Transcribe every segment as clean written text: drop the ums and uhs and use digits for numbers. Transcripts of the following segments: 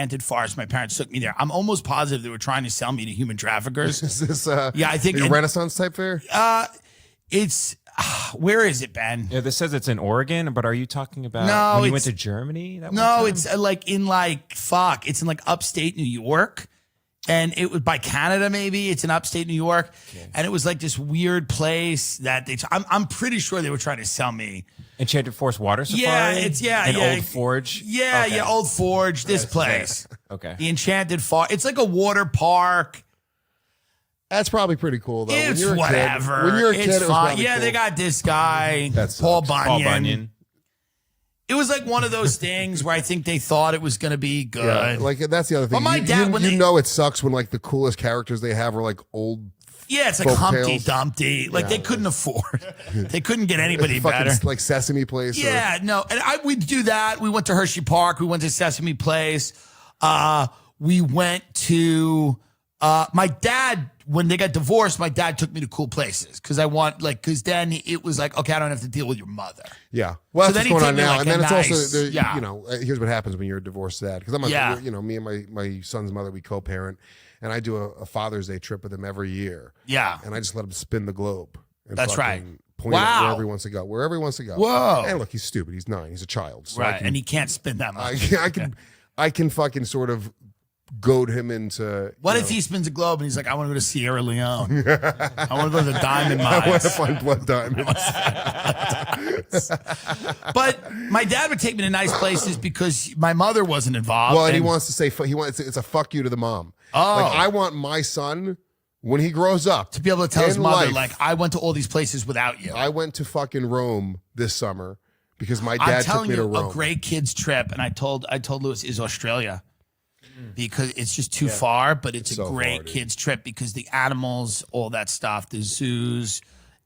Enchanted Forest. My parents took me there. I'm almost positive they were trying to sell me to human traffickers. Is this yeah, I think a Renaissance type fair? It's where is it, Ben? Yeah, this says it's in Oregon, but are you talking about when you went to Germany? It's it's in like upstate New York. And it was by Canada, maybe. It's in upstate New York. Okay. And it was like this weird place that I'm pretty sure they were trying to sell me. Enchanted Forest Water Safari? Yeah, Old Forge? Yeah, Old Forge, this place. Okay. The Enchanted Forest. It's like a water park. That's probably pretty cool, though. It's whatever. When you're a kid, it's it was fun. cool. They got this guy, Paul Bunyan. It was like one of those things where I think they thought it was going to be good. Yeah, like that's the other thing. But my dad, you know it sucks when like the coolest characters they have are like old. Yeah, it's like Humpty Dumpty. Like they couldn't afford. They couldn't get anybody better. Like Sesame Place. Yeah, no. And we'd do that. We went to Hershey Park. We went to Sesame Place. We went to my dad. When they got divorced, my dad took me to cool places because then it was like, okay, I don't have to deal with your mother. Yeah. Well, so that's what's going on now. Like and then it's nice, also, you know, here's what happens when you're a divorced dad. Because me and my son's mother, we co-parent, and I do a Father's Day trip with him every year. Yeah. And I just let him spin the globe. And that's right. Point at wherever he wants to go. Wherever he wants to go. Whoa. And look, he's stupid. He's 9. He's a child. So right. And he can't spin that much. I can fucking sort of goad him into. What if he spins a globe and he's like, I want to go to Sierra Leone. I want to go to the diamond mines. I want to find blood diamonds. But my dad would take me to nice places because my mother wasn't involved. Well, and he wants to say, it's a fuck you to the mom. Oh. Like, I want my son, when he grows up, to be able to tell his mother, like, I went to all these places without you. I went to fucking Rome this summer because my dad took me to Rome. A great kids trip, and I told Lewis, is Australia. Because it's just too far, but it's a great kids trip because the animals, all that stuff, the zoos,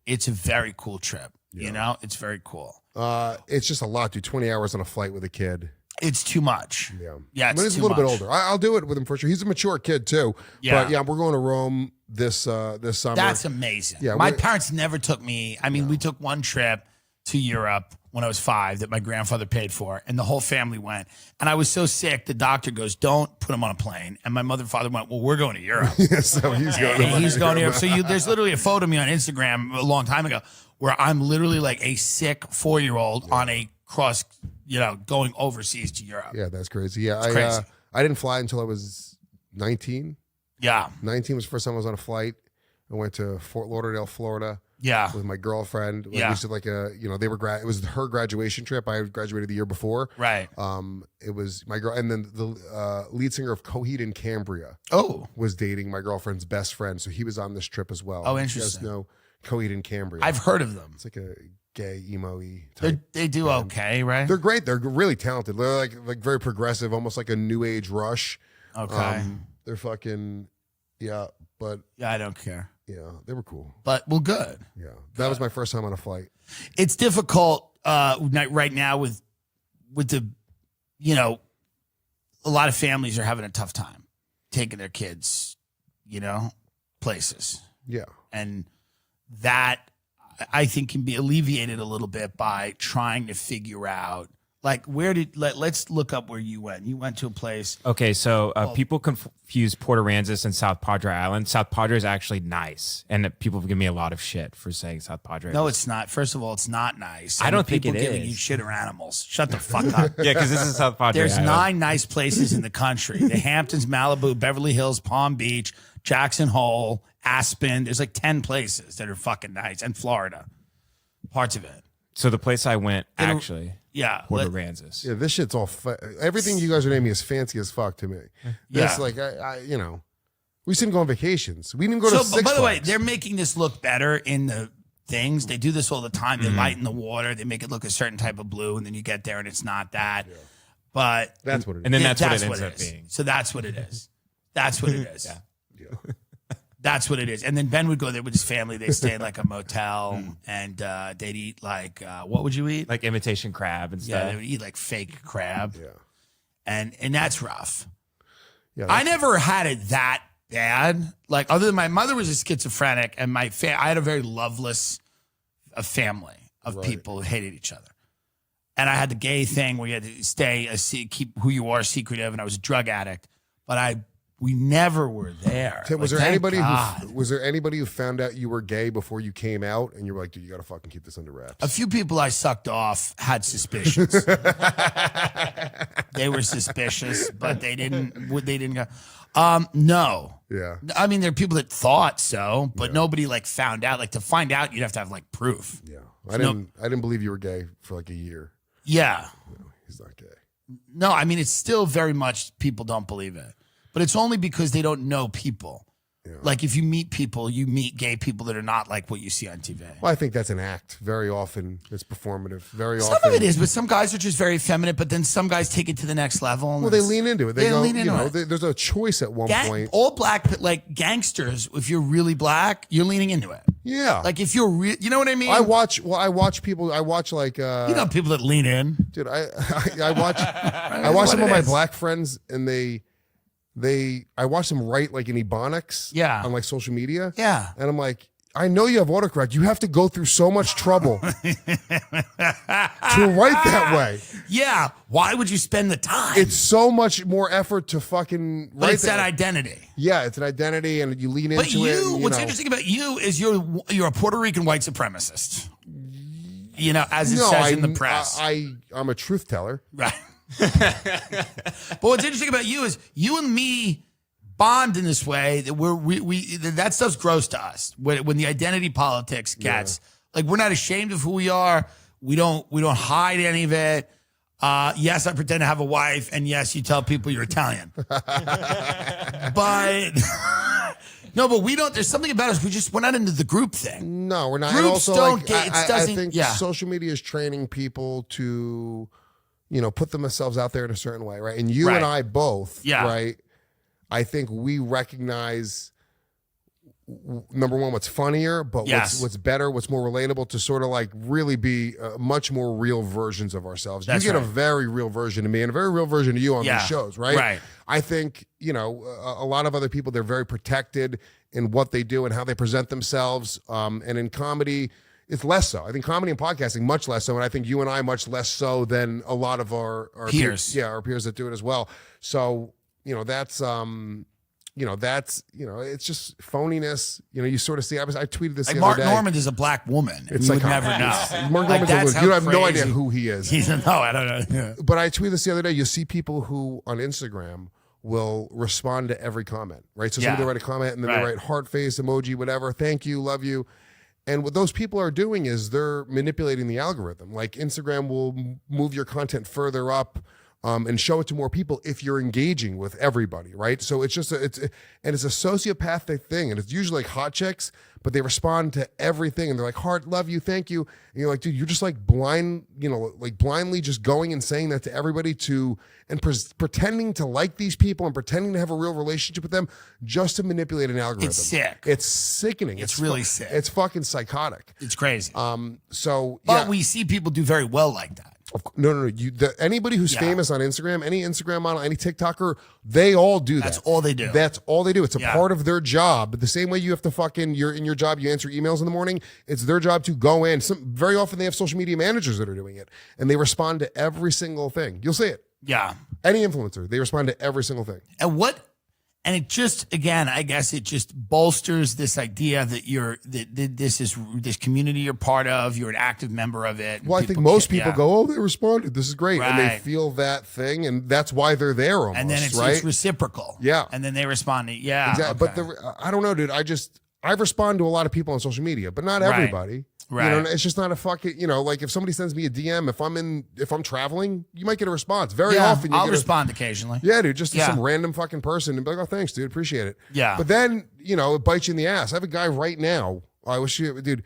it's a very cool trip. Yeah. You know, it's very cool. It's just a lot, dude. 20 hours on a flight with a kid. It's too much. Yeah, it's he's too a little much. bit older. I'll do it with him for sure. He's a mature kid too. Yeah. But yeah, we're going to Rome this summer. That's amazing. Yeah, my parents never took me. I mean, we took one trip to Europe when I was 5 that my grandfather paid for, and the whole family went. And I was so sick, the doctor goes, don't put him on a plane. And my mother and father went, well, we're going to Europe. So he's going to Europe. So there's literally a photo of me on Instagram a long time ago where I'm literally like a sick 4-year-old on a cross, going overseas to Europe. Yeah, that's crazy. Yeah, crazy. I didn't fly until I was 19. Yeah. 19 was the first time I was on a flight. I went to Fort Lauderdale, Florida. Yeah, with my girlfriend. Like, we used to they were it was her graduation trip. I graduated the year before. Right. It was my girl, and then the lead singer of Coheed and Cambria. Was dating my girlfriend's best friend, so he was on this trip as well. Oh, interesting. You guys know Coheed and Cambria? I've heard of them. It's like a gay emo-y type. They do band. Okay, right? They're great. They're really talented. They're like very progressive, almost like a new age Rush. Okay. They're fucking but I don't care. Yeah, they were cool. But good. Yeah, that was my first time on a flight. It's difficult right now with the, a lot of families are having a tough time taking their kids, places. Yeah. And that I think can be alleviated a little bit by trying to figure out, like, let's look up where you went. You went to a place. Okay, so people confuse Port Aransas and South Padre Island. South Padre is actually nice, and people give me a lot of shit for saying South Padre. No, it's not. First of all, it's not nice. I don't think it is. People giving you shit are animals. Shut the fuck up. Yeah, because this is South Padre There's Island. 9 nice places in the country. The Hamptons, Malibu, Beverly Hills, Palm Beach, Jackson Hole, Aspen. There's like 10 places that are fucking nice. And Florida. Parts of it. So the place I went, actually... Yeah. Port Aransas. Yeah, this shit's all everything you guys are naming is fancy as fuck to me. This, like, we seem to go on vacations. We didn't go to Six By the way, Flags. they're making this look better in the things. They do this all the time. They lighten the water. They make it look a certain type of blue, and then you get there and it's not that. Yeah. But that's what it is. And then that's what it ends up being. So that's what it is. That's what it is. Yeah. That's what it is. And then Ben would go there with his family. They'd stay in like a motel, and they'd eat like, what would you eat? Like imitation crab and stuff. Yeah, they would eat like fake crab. Yeah. And that's rough. Yeah, I never had it that bad. Like, other than my mother was a schizophrenic, and I had a very loveless family of people who hated each other. and I had the gay thing where you had to keep who you are secretive, and I was a drug addict, but we never were there. Tim, was Like, there thank anybody God. who found out you were gay before you came out, and you were like, dude, you got to fucking keep this under wraps? A few people I sucked off had suspicions. They were suspicious, but they didn't go. No. Yeah. I mean, there are people that thought so, but nobody like found out. Like to find out, you'd have to have like proof. Yeah. I didn't believe you were gay for like a year. Yeah. No, he's not gay. No, I mean, it's still very much people don't believe it, but it's only because they don't know people. Yeah. Like if you meet people, you meet gay people that are not like what you see on TV. Well, I think that's an act. Very often it's performative. Very Some often of it is, but some guys are just very effeminate, but then some guys take it to the next level. And Well, they lean into it. They go, lean into you know, it. there's a choice at one point. All black, like gangsters, if you're really black, you're leaning into it. Yeah. Like if you're real, you know what I mean? I watch people, like, you know, people that lean in. dude, I watch some of my black friends, and I watch them write like in Ebonics on like social media. Yeah. And I'm like, I know you have autocorrect. You have to go through so much trouble to write that way. Yeah. Why would you spend the time? It's so much more effort to fucking but write it's that identity. Yeah, it's an identity, and you lean But into it. And, what's interesting about you is you're a Puerto Rican white supremacist. You know, as it says in the press. I'm a truth teller. Right. But what's interesting about you is you and me bond in this way that that stuff's gross to us. When the identity politics gets like, we're not ashamed of who we are. We don't hide any of it. Yes, I pretend to have a wife, and yes, you tell people you're Italian. But no, but we don't. There's something about us. We're not into the group thing. No, we're not. Groups and also, don't. like, I think Yeah. social media is training people to, put themselves out there in a certain way, right? And you and I both, right? I think we recognize, number one, what's funnier, but what's better, what's more relatable, to sort of like really be much more real versions of ourselves. You get a very real version of me and a very real version of you on these shows, right? Right. I think, a lot of other people, they're very protected in what they do and how they present themselves. And in comedy, it's less so. I think comedy and podcasting, much less so. And I think you and I, much less so than a lot of our peers. Yeah, our peers that do it as well. So, that's just phoniness. You sort of see. I tweeted this Like the Mark other day. Normand is a black woman. It's you like would never know. Mark Like, Normand's that's you have no crazy. idea who he is. No, I don't know. Yeah. But I tweeted this the other day. You see people who on Instagram will respond to every comment, right? So somebody will write a comment and then they write heart face emoji, whatever. Thank you, love you. And what those people are doing is they're manipulating the algorithm. Like Instagram will move your content further up and show it to more people if you're engaging with everybody, right? So it's just it's a sociopathic thing, and it's usually like hot chicks, but they respond to everything, and they're like, "Heart, love you, thank you," and you're like, "Dude, you're just like blind, like blindly just going and saying that to everybody and pretending to like these people and pretending to have a real relationship with them just to manipulate an algorithm." It's sick. It's sickening. It's really sick. It's fucking psychotic. It's crazy. But we see people do very well like that. No. Anybody who's famous on Instagram, any Instagram model, any TikToker, they all do that. That's all they do. That's all they do. It's a part of their job. The same way you have to you're in your job, you answer emails in the morning. It's their job to go in. Very often they have social media managers that are doing it, and they respond to every single thing. You'll see it. Yeah. Any influencer, they respond to every single thing. And it just, again, I guess it just bolsters this idea that this community you're part of, you're an active member of it. Well, I think most people go, "Oh, they responded. This is great." Right. And they feel that thing, and that's why they're there almost, and then it's reciprocal. Yeah. And then they respond to, Exactly. Okay. But I don't know, dude. I respond to a lot of people on social media, but not everybody. Right. It's just not a fucking, like if somebody sends me a DM, if I'm traveling, you might get a response. Very often I'll respond occasionally. Yeah, dude, just to some random fucking person and be like, "Oh, thanks, dude, appreciate it." Yeah. But then, it bites you in the ass. I have a guy right now. I wish dude,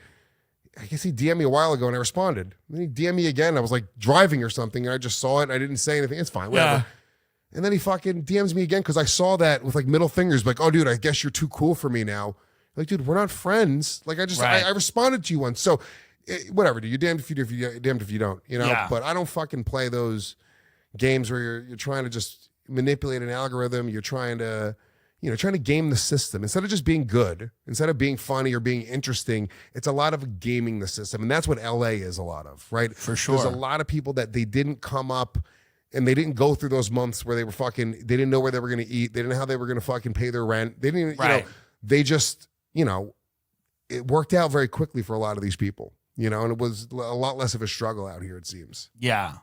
I guess he DM'd me a while ago and I responded. Then he DM'd me again. I was like driving or something and I just saw it and I didn't say anything. It's fine, whatever. Yeah. And then he fucking DMs me again because I saw that with like middle fingers, like, "Oh, dude, I guess you're too cool for me now." Like, dude, we're not friends. Like, I responded to you once. So, whatever, dude. You're damned if you do, damned if you don't, But I don't fucking play those games where you're trying to just manipulate an algorithm. You're trying to, trying to game the system instead of just being good, instead of being funny or being interesting. It's a lot of gaming the system. And that's what LA is a lot of, right? For sure. There's a lot of people that they didn't come up and they didn't go through those months where they were they didn't know where they were going to eat. They didn't know how they were going to fucking pay their rent. They didn't even, they just, it worked out very quickly for a lot of these people, and it was a lot less of a struggle out here, it seems. Yeah.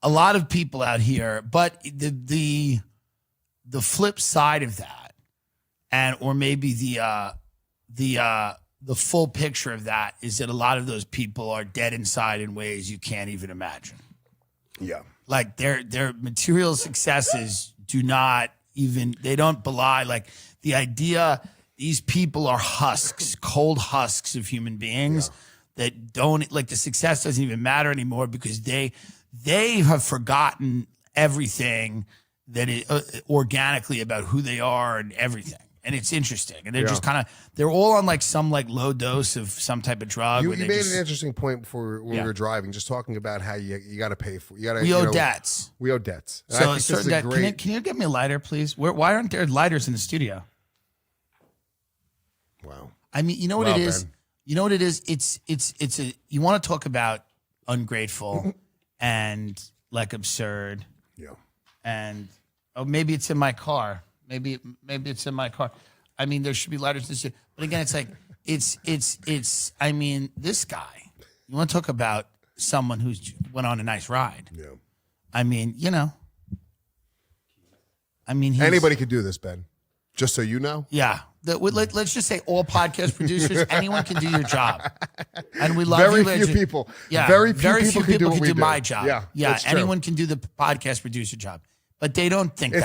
A lot of people out here, but the flip side of that, or maybe the full picture of that, is that a lot of those people are dead inside in ways you can't even imagine. Yeah. Like their material successes they don't belie, like, the idea these people are cold husks of human beings that don't, like, the success doesn't even matter anymore because they have forgotten everything that is organically about who they are and everything. And it's interesting. And they're just they're all on like some like low dose of some type of drug. You made an interesting point before when we were driving, just talking about how you got to pay for, we owe debts. We owe debts. So certain debt, can you get me a lighter, please? Why aren't there lighters in the studio? Wow. I mean, you know what it is? Ben. You know what it is? It's you want to talk about ungrateful and like absurd. Yeah. And maybe it's in my car. Maybe it's in my car. I mean, there should be lighters in this. But again, it's like it's. I mean, this guy. You want to talk about someone who's went on a nice ride? Yeah. I mean, anybody could do this, Ben. Just so you know. Yeah. Let's just say all podcast producers, anyone can do your job, and we love very you. Few people. Yeah. Very few people can do my job. Yeah. Yeah. Anyone can do the podcast producer job, but they don't think that.